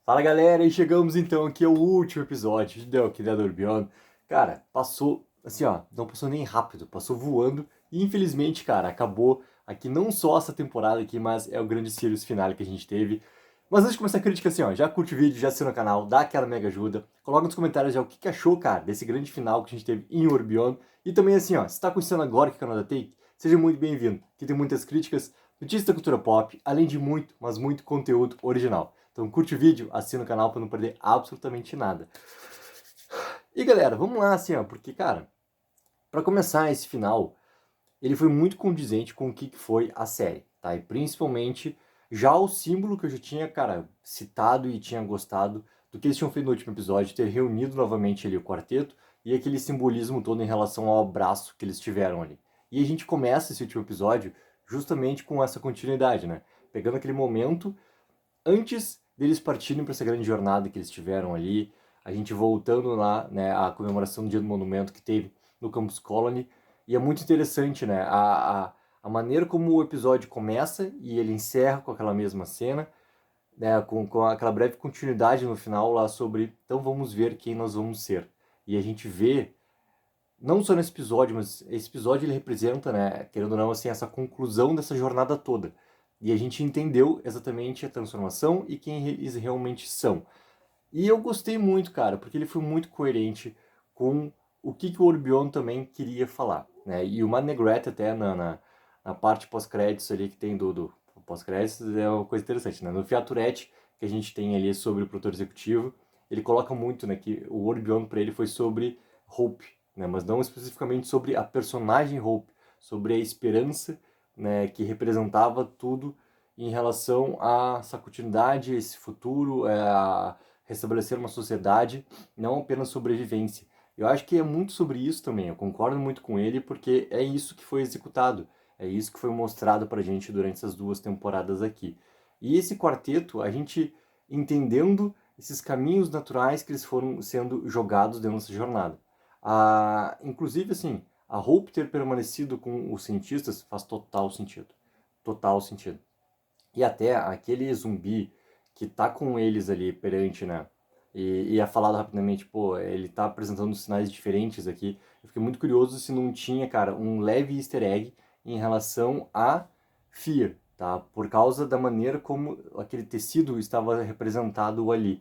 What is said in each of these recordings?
Fala galera, e chegamos então aqui ao último episódio de The Walking Dead Urbion. Cara, passou assim ó, não passou nem rápido, passou voando e infelizmente, cara, acabou aqui não só essa temporada aqui, mas é o grande series finale que a gente teve. Mas antes de começar a crítica assim ó, já curte o vídeo, já assina o canal, dá aquela mega ajuda, coloca nos comentários já o que achou, cara, desse grande final que a gente teve em Urbion. E também assim ó, se tá conhecendo agora que é o canal da Take, seja muito bem-vindo, que tem muitas críticas, notícias da cultura pop, além de muito, mas muito conteúdo original. Então curte o vídeo, assina o canal para não perder absolutamente nada. E galera, vamos lá assim, ó, porque cara, para começar esse final, ele foi muito condizente com o que foi a série, tá? E principalmente já o símbolo que eu já tinha, cara, citado e tinha gostado do que eles tinham feito no último episódio, ter reunido novamente ali o quarteto e aquele simbolismo todo em relação ao abraço que eles tiveram ali. E a gente começa esse último episódio justamente com essa continuidade, né? Pegando aquele momento antes deles partirem para essa grande jornada que eles tiveram ali, a gente voltando lá, né, a comemoração do Dia do Monumento que teve no Campus Colony, e é muito interessante, né, a maneira como o episódio começa e ele encerra com aquela mesma cena, né, com aquela breve continuidade no final lá sobre, então vamos ver quem nós vamos ser. E a gente vê, não só nesse episódio, mas esse episódio ele representa, né, querendo ou não, assim, essa conclusão dessa jornada toda. E a gente entendeu exatamente a transformação e quem eles realmente são. E eu gostei muito, cara, porque ele foi muito coerente com o que o Orbion também queria falar, né? E o Matt Negrete até na parte pós-créditos ali que tem do pós-créditos é uma coisa interessante, né? No featurette que a gente tem ali sobre o produtor executivo, ele coloca muito, né, que o Orbion para ele foi sobre Hope, né? Mas não especificamente sobre a personagem Hope, sobre a esperança, né, que representava tudo em relação a essa continuidade, esse futuro, a restabelecer uma sociedade, não apenas sobrevivência. Eu acho que é muito sobre isso também, eu concordo muito com ele, porque é isso que foi executado, é isso que foi mostrado pra gente durante essas duas temporadas aqui. E esse quarteto, a gente entendendo esses caminhos naturais que eles foram sendo jogados dentro dessa jornada. Inclusive, assim, a Hope ter permanecido com os cientistas faz total sentido. Total sentido. E até aquele zumbi que tá com eles ali perante, né? E é falado rapidamente, pô, ele tá apresentando sinais diferentes aqui. Eu fiquei muito curioso se não tinha, cara, um leve easter egg em relação a Fear, tá? Por causa da maneira como aquele tecido estava representado ali.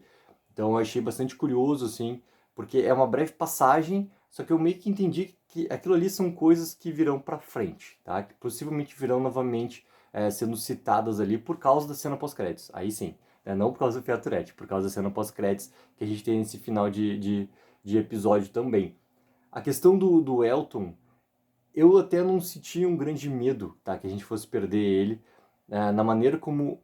Então eu achei bastante curioso, assim, porque é uma breve passagem, só que eu meio que entendi que aquilo ali são coisas que virão pra frente, tá? Que possivelmente virão novamente sendo citadas ali por causa da cena pós-créditos. Aí sim, né? Não por causa do featurette, por causa da cena pós-créditos que a gente tem nesse final de episódio também. A questão do Elton, eu até não senti um grande medo, tá? Que a gente fosse perder ele na maneira como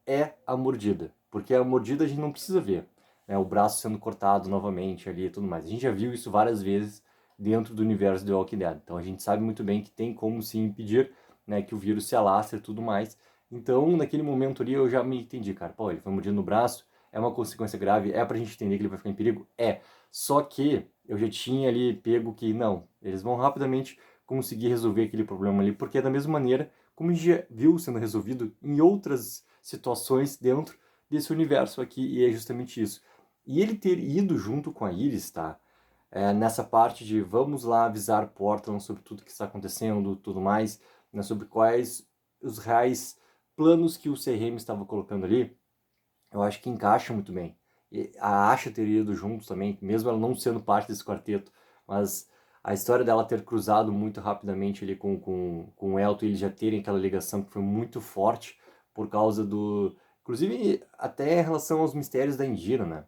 é a mordida. Porque a mordida a gente não precisa ver, né? O braço sendo cortado novamente ali e tudo mais. A gente já viu isso várias vezes dentro do universo do Walking Dead. Então a gente sabe muito bem que tem como se impedir, né, que o vírus se alastre e tudo mais. Então, naquele momento ali, eu já me entendi, cara. Pô, ele foi mordido no braço, é uma consequência grave, é pra gente entender que ele vai ficar em perigo? É. Só que eu já tinha ali pego que, não, eles vão rapidamente conseguir resolver aquele problema ali, porque é da mesma maneira como a gente já viu sendo resolvido em outras situações dentro desse universo aqui, e é justamente isso. E ele ter ido junto com a Iris, tá? Nessa parte de vamos lá avisar Portland sobre tudo que está acontecendo, tudo mais, né, sobre quais os reais planos que o CRM estava colocando ali, eu acho que encaixa muito bem. E a Asha ter ido junto também, mesmo ela não sendo parte desse quarteto, mas a história dela ter cruzado muito rapidamente ali com o Elton e eles já terem aquela ligação que foi muito forte por causa do... Inclusive, até em relação aos mistérios da Indira, né?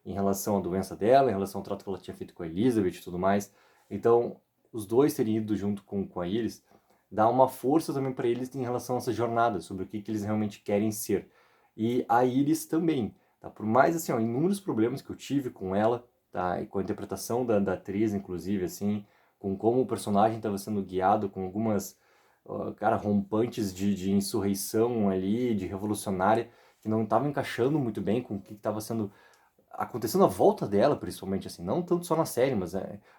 Em relação à doença dela, em relação ao trato que ela tinha feito com a Elizabeth e tudo mais. Então, os dois terem ido junto com a Iris dá uma força também para eles em relação a essa jornada, sobre o que eles realmente querem ser. E a Iris também, tá? Por mais, assim, ó, inúmeros problemas que eu tive com ela, tá? E com a interpretação da atriz, inclusive, assim, com como o personagem estava sendo guiado, com algumas, cara, rompantes de insurreição ali, de revolucionária, que não estavam encaixando muito bem com o que estava sendo acontecendo à volta dela, principalmente, assim, não tanto só na série, mas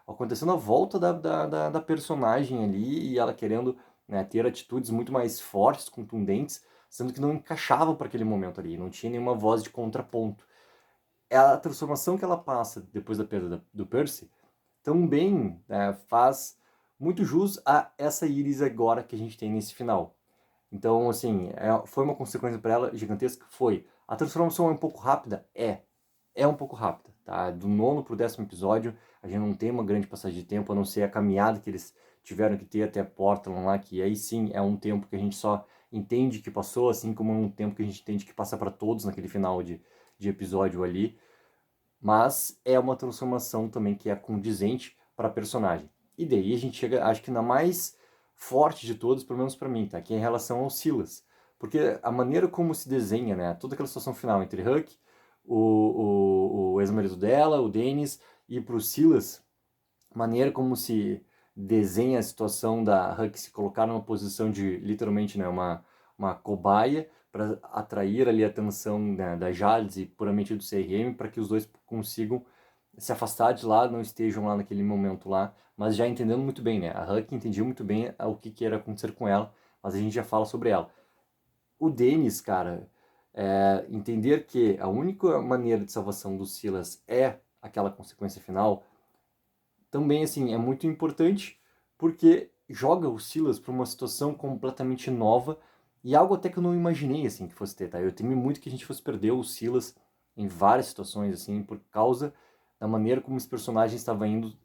acontecendo à volta da personagem ali e ela querendo, né, ter atitudes muito mais fortes, contundentes, sendo que não encaixavam para aquele momento ali, não tinha nenhuma voz de contraponto. a transformação que ela passa depois da perda do Percy também, né, faz muito jus a essa Iris agora que a gente tem nesse final. Então, assim, foi uma consequência para ela gigantesca? Foi. A transformação é um pouco rápida? É um pouco rápida, tá? Do 9º pro 10º episódio, a gente não tem uma grande passagem de tempo, a não ser a caminhada que eles tiveram que ter até Portland lá, que aí sim é um tempo que a gente só entende que passou, assim como é um tempo que a gente entende que passa para todos naquele final de episódio ali. Mas é uma transformação também que é condizente para a personagem. E daí a gente chega, acho que na mais forte de todos, pelo menos para mim, tá? Que é em relação ao Silas. Porque a maneira como se desenha, né? Toda aquela situação final entre Huck, o ex-marido dela, o Dennis, e pro Silas, a maneira como se desenha a situação da Huck se colocar numa posição de, literalmente, né, uma cobaia para atrair ali a atenção, né, da Jades e puramente do CRM, para que os dois consigam se afastar de lá, não estejam lá naquele momento lá, mas já entendendo muito bem, né? A Huck entendia muito bem o que era acontecer com ela, mas a gente já fala sobre ela. O Dennis, cara, entender que a única maneira de salvação do Silas é aquela consequência final, também, assim, é muito importante porque joga o Silas para uma situação completamente nova e algo até que eu não imaginei, assim, que fosse ter, tá? Eu temi muito que a gente fosse perder o Silas em várias situações, assim, por causa da maneira como esse personagem estava indo,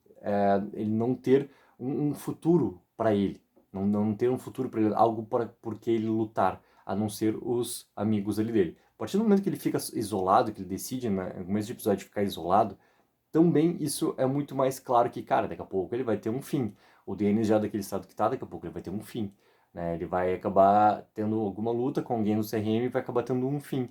ele não ter um futuro para ele, não ter um futuro para ele, algo por que ele lutar, a não ser os amigos ali dele. A partir do momento que ele fica isolado, que ele decide, né, no começo do episódio, ficar isolado, também isso é muito mais claro que, cara, daqui a pouco ele vai ter um fim. O Dennis já daquele estado que tá, daqui a pouco ele vai ter um fim. Né? Ele vai acabar tendo alguma luta com alguém no CRM e vai acabar tendo um fim.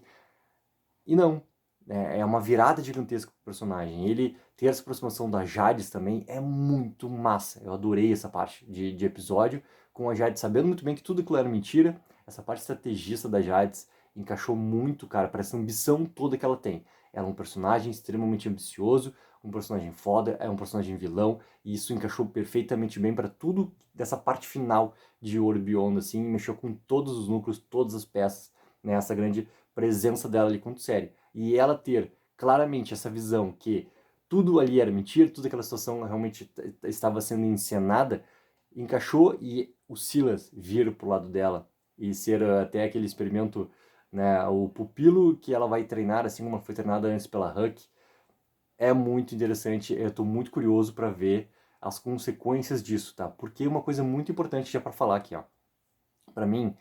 E não. É uma virada gigantesca pro personagem. Ele ter essa aproximação da Jades também é muito massa. Eu adorei essa parte de episódio, com a Jades sabendo muito bem que tudo aquilo era mentira. Essa parte estrategista da Jades encaixou muito, cara, para essa ambição toda que ela tem. Ela é um personagem extremamente ambicioso, um personagem foda, é um personagem vilão, e isso encaixou perfeitamente bem para tudo dessa parte final de Orbionda, assim, mexeu com todos os núcleos, todas as peças, né, essa grande presença dela ali quanto série. E ela ter claramente essa visão que tudo ali era mentira, toda aquela situação realmente estava sendo encenada, encaixou, e o Silas vir pro lado dela e ser até aquele experimento, né, o pupilo que ela vai treinar, assim como foi treinada antes pela Huck, é muito interessante. Eu estou muito curioso para ver as consequências disso, tá? Porque uma coisa muito importante já para falar aqui, ó. Para mim,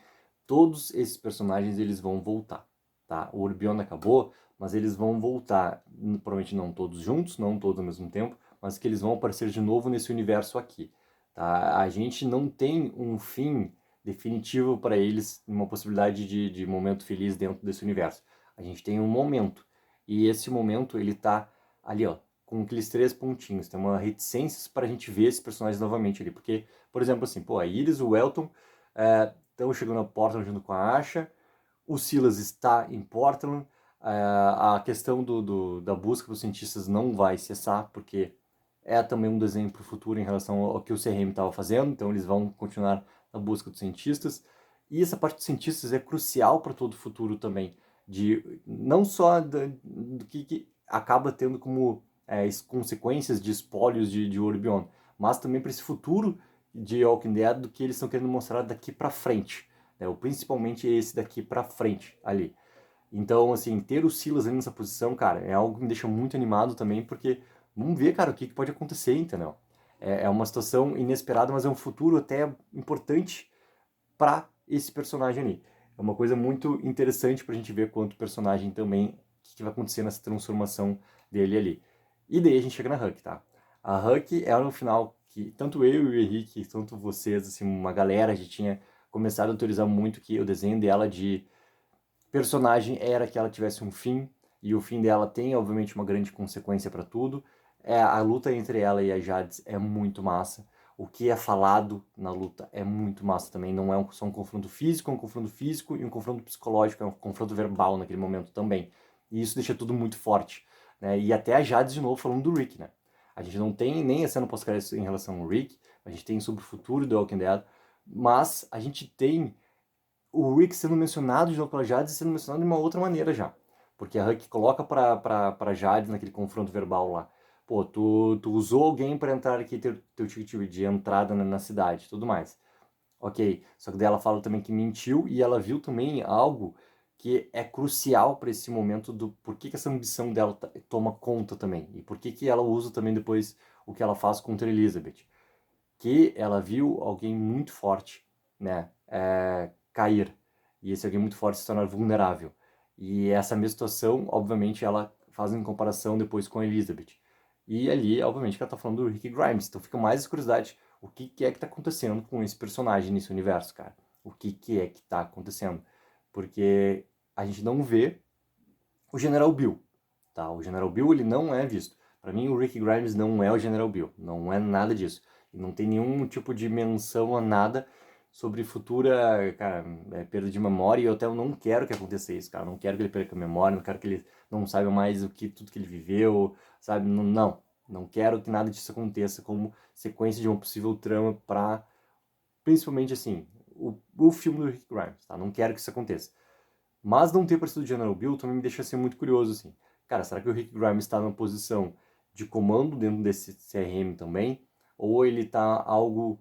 todos esses personagens eles vão voltar, tá? O Urbion acabou, mas eles vão voltar, provavelmente não todos juntos, não todos ao mesmo tempo, mas que eles vão aparecer de novo nesse universo aqui, tá? A gente não tem um fim definitivo para eles, uma possibilidade de momento feliz dentro desse universo. A gente tem um momento, e esse momento ele tá ali, ó, com aqueles 3 pontinhos, tem uma reticência para a gente ver esses personagens novamente ali, porque, por exemplo, assim, pô, a Iris, o Elton, estão chegando a Portland junto com a Asha, o Silas está em Portland, a questão da busca dos cientistas não vai cessar, porque é também um desenho para o futuro em relação ao que o CRM estava fazendo, então eles vão continuar na busca dos cientistas, e essa parte dos cientistas é crucial para todo o futuro também, de não só do que acaba tendo como consequências de espólios de Orbion, mas também para esse futuro de Walking Dead do que eles estão querendo mostrar daqui para frente, né? Ou principalmente esse daqui para frente ali. Então, assim, ter o Silas ali nessa posição, cara, é algo que me deixa muito animado também, porque vamos ver, cara, o que pode acontecer, entendeu? É uma situação inesperada, mas é um futuro até importante para esse personagem ali. É uma coisa muito interessante pra gente ver quanto o personagem também, o que vai acontecer nessa transformação dele ali. E daí a gente chega na Huck, tá? A Huck é no final que tanto eu e o Henrique, tanto vocês, assim, uma galera já tinha começado a autorizar muito que o desenho dela de personagem era que ela tivesse um fim, e o fim dela tem, obviamente, uma grande consequência para tudo. A luta entre ela e a Jades é muito massa. O que é falado na luta é muito massa também. Não é só um confronto físico, é um confronto físico e um confronto psicológico, é um confronto verbal naquele momento também. E isso deixa tudo muito forte. Né? E até a Jades de novo falando do Rick, né? A gente não tem nem a cena pós-crédito em relação ao Rick, a gente tem sobre o futuro do Walking Dead, mas a gente tem o Rick sendo mencionado de novo pela Jade e sendo mencionado de uma outra maneira já. Porque a Huck coloca pra Jades naquele confronto verbal lá. Pô, tu usou alguém para entrar aqui, teu ticket de entrada na cidade, tudo mais. Ok, só que daí ela fala também que mentiu e ela viu também algo que é crucial para esse momento do por que essa ambição dela toma conta também e por que ela usa também depois o que ela faz contra Elizabeth. Que ela viu alguém muito forte, né, cair e esse alguém muito forte se tornar vulnerável. E essa mesma situação, obviamente, ela faz em comparação depois com a Elizabeth. E ali, obviamente, que ela tá falando do Rick Grimes. Então fica mais curiosidade o que é que tá acontecendo com esse personagem nesse universo, cara. O que é que tá acontecendo. Porque a gente não vê o General Bill, tá? O General Bill, ele não é visto. Para mim, o Rick Grimes não é o General Bill. Não é nada disso. E não tem nenhum tipo de menção a nada sobre futura, cara, perda de memória. E eu até não quero que aconteça isso, cara. Não quero que ele perca a memória. Não quero que ele não saiba mais tudo que ele viveu, sabe? Não, não. Não quero que nada disso aconteça como sequência de uma possível trama para, principalmente assim, o filme do Rick Grimes, tá? Não quero que isso aconteça. Mas não ter aparecido o General Bill também me deixa assim, muito curioso, assim. Cara, será que o Rick Grimes está numa posição de comando dentro desse CRM também? Ou ele está algo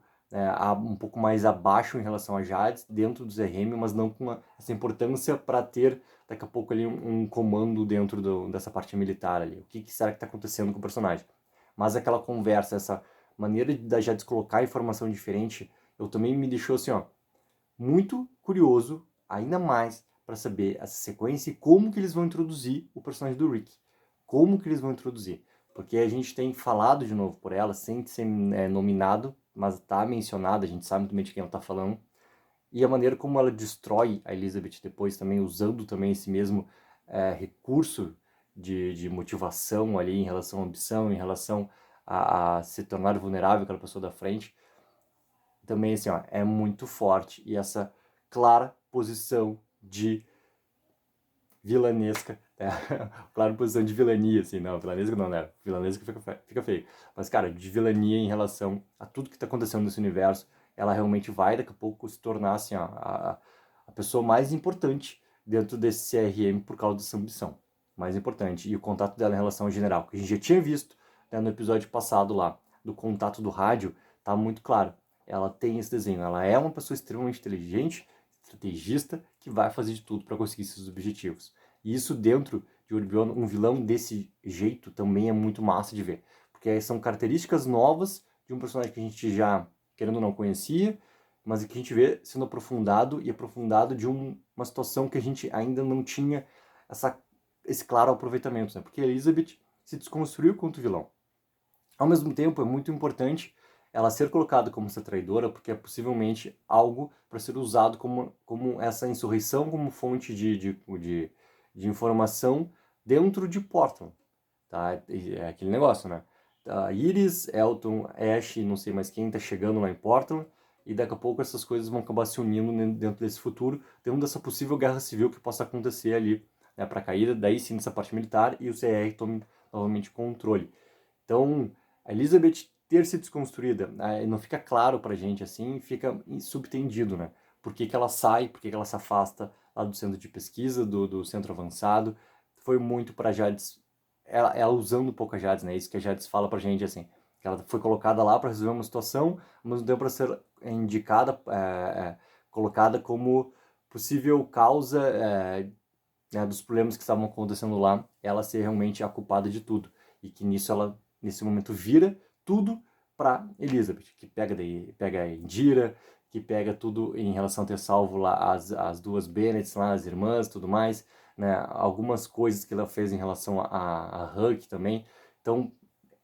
um pouco mais abaixo em relação a Jades, dentro do CRM, mas não com essa importância para ter, daqui a pouco, ali um comando dentro dessa parte militar ali? O que será que está acontecendo com o personagem? Mas aquela conversa, essa maneira da Jades colocar informação diferente, eu também me deixou assim, ó, muito curioso, ainda mais, para saber essa sequência e como que eles vão introduzir o personagem do Rick. Como que eles vão introduzir. Porque a gente tem falado de novo por ela, sem ser nominado, mas tá mencionado, a gente sabe muito bem de quem ela tá falando. E a maneira como ela destrói a Elizabeth depois também, usando também esse mesmo recurso de motivação ali em relação à ambição, em relação a se tornar vulnerável aquela pessoa da frente, também assim, ó, é muito forte e essa clara posição de vilanesca, né? Clara posição de vilania, assim, não, vilanesca não, né? Vilanesca fica feio. Mas, cara, de vilania em relação a tudo que tá acontecendo nesse universo, ela realmente vai daqui a pouco se tornar, assim, ó, a pessoa mais importante dentro desse CRM por causa dessa ambição. Mais importante. E o contato dela em relação ao general, que a gente já tinha visto, né, no episódio passado lá, do contato do rádio, tá muito claro. Ela tem esse desenho, ela é uma pessoa extremamente inteligente, estrategista, que vai fazer de tudo para conseguir seus objetivos. E isso dentro de Urbion, um vilão desse jeito também é muito massa de ver. Porque são características novas de um personagem que a gente já, querendo ou não, conhecia, mas que a gente vê sendo aprofundado e aprofundado de uma situação que a gente ainda não tinha esse claro aproveitamento, né? Porque a Elizabeth se desconstruiu quanto vilão. Ao mesmo tempo, é muito importante ela ser colocada como essa traidora, porque é possivelmente algo para ser usado como essa insurreição como fonte de informação dentro de Portland. Tá? É aquele negócio, né? Iris, Elton, Ash, não sei mais quem, tá chegando lá em Portland, e daqui a pouco essas coisas vão acabar se unindo dentro desse futuro, dentro dessa possível guerra civil que possa acontecer ali, né, para a caída, daí sim, dessa parte militar, e o CR tome novamente controle. Então, a Elizabeth ter se desconstruída, não fica claro pra gente assim, fica subtendido, né? Por que ela sai, por que ela se afasta lá do centro de pesquisa, do centro avançado. Foi muito pra Jades, ela usando um pouco a Jades, né? Isso que a Jades fala pra gente, assim. Que ela foi colocada lá para resolver uma situação, mas não deu para ser indicada, colocada como possível causa né, dos problemas que estavam acontecendo lá, ela ser realmente a culpada de tudo. E que nisso ela, nesse momento, vira tudo para Elizabeth, que pega a Indira, que pega tudo em relação a ter salvo lá as duas Bennets, lá, as irmãs tudo mais, né, algumas coisas que ela fez em relação a Huck também. Então,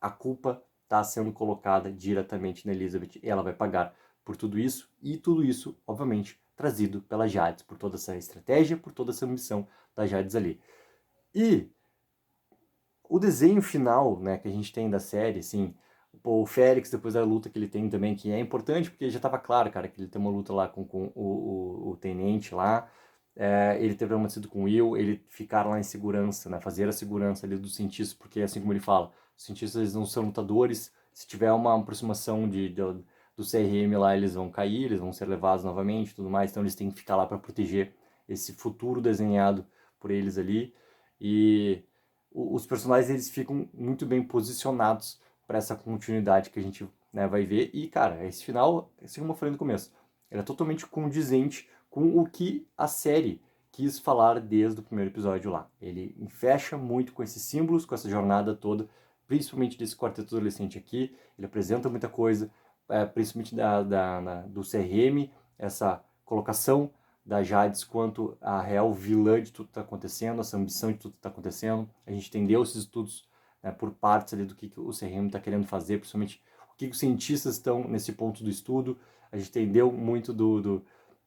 a culpa está sendo colocada diretamente na Elizabeth e ela vai pagar por tudo isso, e tudo isso, obviamente, trazido pela Jades, por toda essa estratégia, por toda essa missão da Jades ali. E o desenho final, né, que a gente tem da série, assim, o Félix, depois da luta que ele tem também, que é importante, porque já estava claro, cara, que ele tem uma luta lá com o tenente lá, ele teve uma sido com o Will, ele ficar lá em segurança, né, fazer a segurança ali dos cientistas, porque assim como ele fala, os cientistas eles não são lutadores, se tiver uma aproximação do CRM lá, eles vão cair, eles vão ser levados novamente, tudo mais, então eles têm que ficar lá para proteger esse futuro desenhado por eles ali. e os personagens eles ficam muito bem posicionados para essa continuidade que a gente, né, vai ver. E, cara, esse final, assim como eu falei no começo, ele é totalmente condizente com o que a série quis falar desde o primeiro episódio lá. Ele fecha muito com esses símbolos, com essa jornada toda, principalmente desse quarteto adolescente aqui. Ele apresenta muita coisa, principalmente do CRM, essa colocação da Jades quanto a real vilã de tudo que está acontecendo, essa ambição de tudo que está acontecendo. A gente entendeu esses estudos, né, por partes ali do que o CRM está querendo fazer, principalmente o que os cientistas estão nesse ponto do estudo. A gente entendeu muito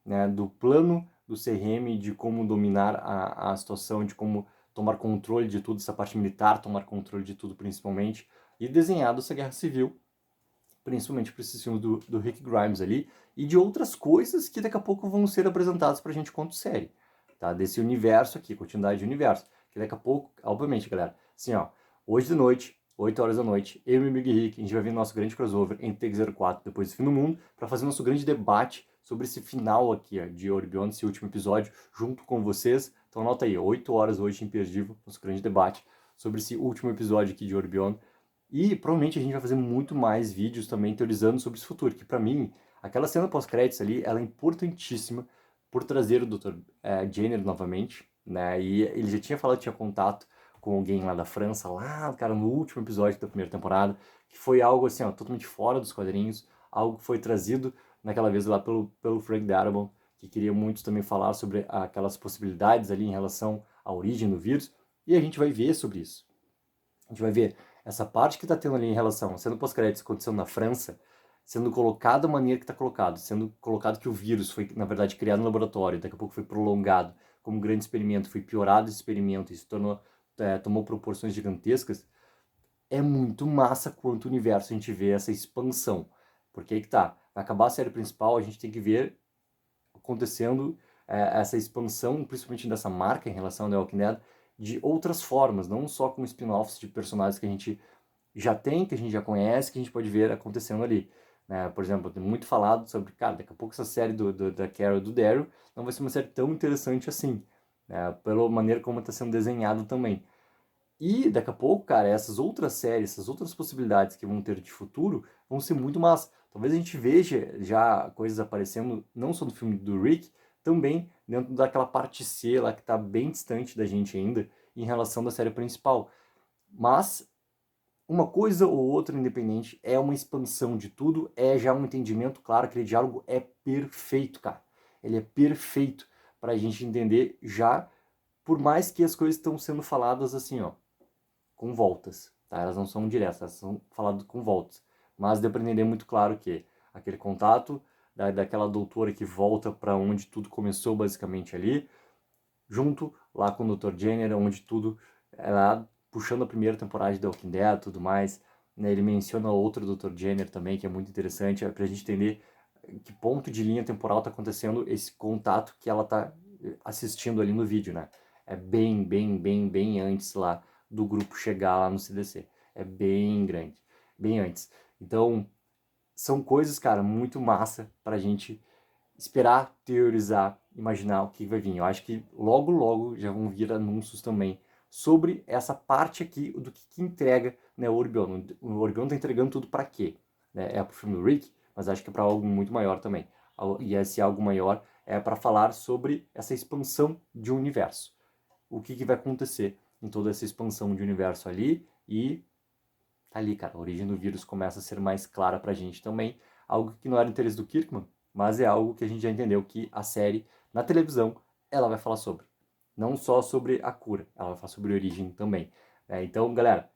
né, do plano do CRM, de como dominar a situação, de como tomar controle de tudo, essa parte militar, tomar controle de tudo principalmente, e desenhado essa guerra civil, principalmente para esses filmes do Rick Grimes ali, e de outras coisas que daqui a pouco vão ser apresentadas pra gente quanto série, tá? Desse universo aqui, continuidade de universo, que daqui a pouco, obviamente, galera, assim, ó, hoje de noite, 8 horas da noite, eu e meu amigo Rick, a gente vai ver nosso grande crossover em T-04, depois do Fim do Mundo, para fazer nosso grande debate sobre esse final aqui, ó, de Orbion, esse último episódio, junto com vocês. Então anota aí, 8 horas hoje, imperdível, nosso grande debate sobre esse último episódio aqui de Orbion. E provavelmente a gente vai fazer muito mais vídeos também teorizando sobre esse futuro, que pra mim, aquela cena pós-créditos ali, ela é importantíssima por trazer o Dr. Jenner novamente, né? E ele já tinha falado que tinha contato com alguém lá da França, lá, cara, no último episódio da primeira temporada, que foi algo assim, ó, totalmente fora dos quadrinhos, algo que foi trazido naquela vez lá pelo Frank Darabont, que queria muito também falar sobre aquelas possibilidades ali em relação à origem do vírus, e a gente vai ver sobre isso. A gente vai ver essa parte que está tendo ali em relação, sendo pós-créditos acontecendo na França, sendo colocado da maneira que está colocado, sendo colocado que o vírus foi, na verdade, criado no laboratório, daqui a pouco foi prolongado como um grande experimento, foi piorado esse experimento e se tomou proporções gigantescas, é muito massa quanto o universo a gente vê essa expansão. Porque aí que tá, vai acabar a série principal, a gente tem que ver acontecendo essa expansão, principalmente dessa marca em relação ao The Walking Dead, de outras formas, não só com spin-offs de personagens que a gente já tem, que a gente já conhece, que a gente pode ver acontecendo ali. Né? Por exemplo, tem muito falado sobre, cara, daqui a pouco essa série da Carol e do Daryl não vai ser uma série tão interessante assim, né? Pela maneira como está sendo desenhado também. E daqui a pouco, cara, essas outras séries, essas outras possibilidades que vão ter de futuro vão ser muito massa. Talvez a gente veja já coisas aparecendo, não só no filme do Rick, também dentro daquela parte C lá que está bem distante da gente ainda, em relação da série principal. Mas uma coisa ou outra independente é uma expansão de tudo, é já um entendimento, claro, aquele diálogo é perfeito, cara. Ele é perfeito para a gente entender já, por mais que as coisas estão sendo faladas assim, ó, com voltas, tá? Elas não são diretas, elas são faladas com voltas. Mas deu para entender muito claro que aquele contato daquela doutora que volta para onde tudo começou basicamente ali, junto lá com o Dr. Jenner, onde tudo ela puxando a primeira temporada de The Walking Dead e tudo mais, né? Ele menciona outro Dr. Jenner também, que é muito interessante, pra gente entender que ponto de linha temporal tá acontecendo esse contato que ela tá assistindo ali no vídeo, né? É bem antes lá do grupo chegar lá no CDC. É bem grande, bem antes. Então, são coisas, cara, muito massa pra gente esperar, teorizar, imaginar o que vai vir. Eu acho que logo já vão vir anúncios também sobre essa parte aqui do que entrega, né, o Orbion. O Orbion tá entregando tudo para quê? Né? É pro filme do Rick, mas acho que é para algo muito maior também. E esse algo maior é para falar sobre essa expansão de um universo. O que vai acontecer em toda essa expansão de universo ali e tá ali, cara, a origem do vírus começa a ser mais clara pra gente também, algo que não era interesse do Kirkman, mas é algo que a gente já entendeu que a série, na televisão, ela vai falar sobre. Não só sobre a cura, ela vai falar sobre a origem também. Então, galera,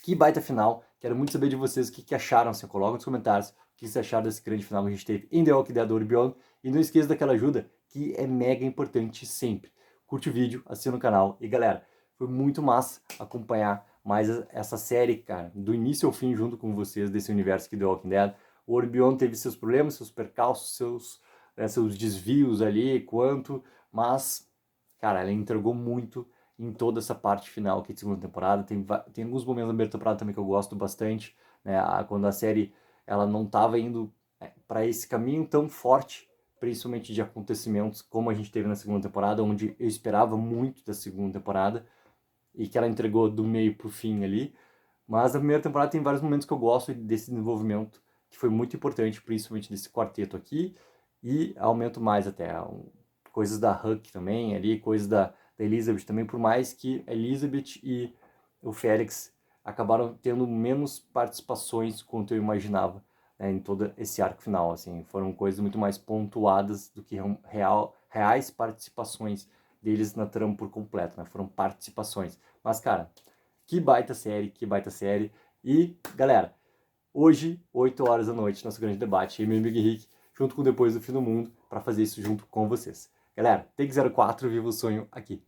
que baita final. Quero muito saber de vocês o que acharam. Assim, coloca nos comentários o que vocês acharam desse grande final que a gente teve em The Walking Dead Orbion. E não esqueça daquela ajuda que é mega importante sempre. Curte o vídeo, assina o canal. E galera, foi muito massa acompanhar mais essa série, cara, do início ao fim junto com vocês desse universo que The Walking Dead. O Orbion teve seus problemas, seus percalços, seus desvios ali, mas, cara, ela entregou muito em toda essa parte final aqui de segunda temporada. Tem alguns momentos da primeira temporada também que eu gosto bastante, né? Quando a série ela não estava indo para esse caminho tão forte, principalmente de acontecimentos como a gente teve na segunda temporada, onde eu esperava muito da segunda temporada, e que ela entregou do meio pro fim ali. Mas a primeira temporada tem vários momentos que eu gosto desse desenvolvimento, que foi muito importante, principalmente desse quarteto aqui, e aumento mais até. Coisas da Huck também ali, coisas da Elizabeth também, por mais que a Elizabeth e o Félix acabaram tendo menos participações quanto eu imaginava, né, em todo esse arco final, assim, foram coisas muito mais pontuadas do que reais participações deles na trama por completo, né, foram participações. Mas, cara, que baita série, que baita série. E, galera, hoje, 8 horas da noite, nosso grande debate, eu e meu amigo Henrique, junto com Depois do Fim do Mundo, para fazer isso junto com vocês. Galera, Take 04, viva o sonho aqui.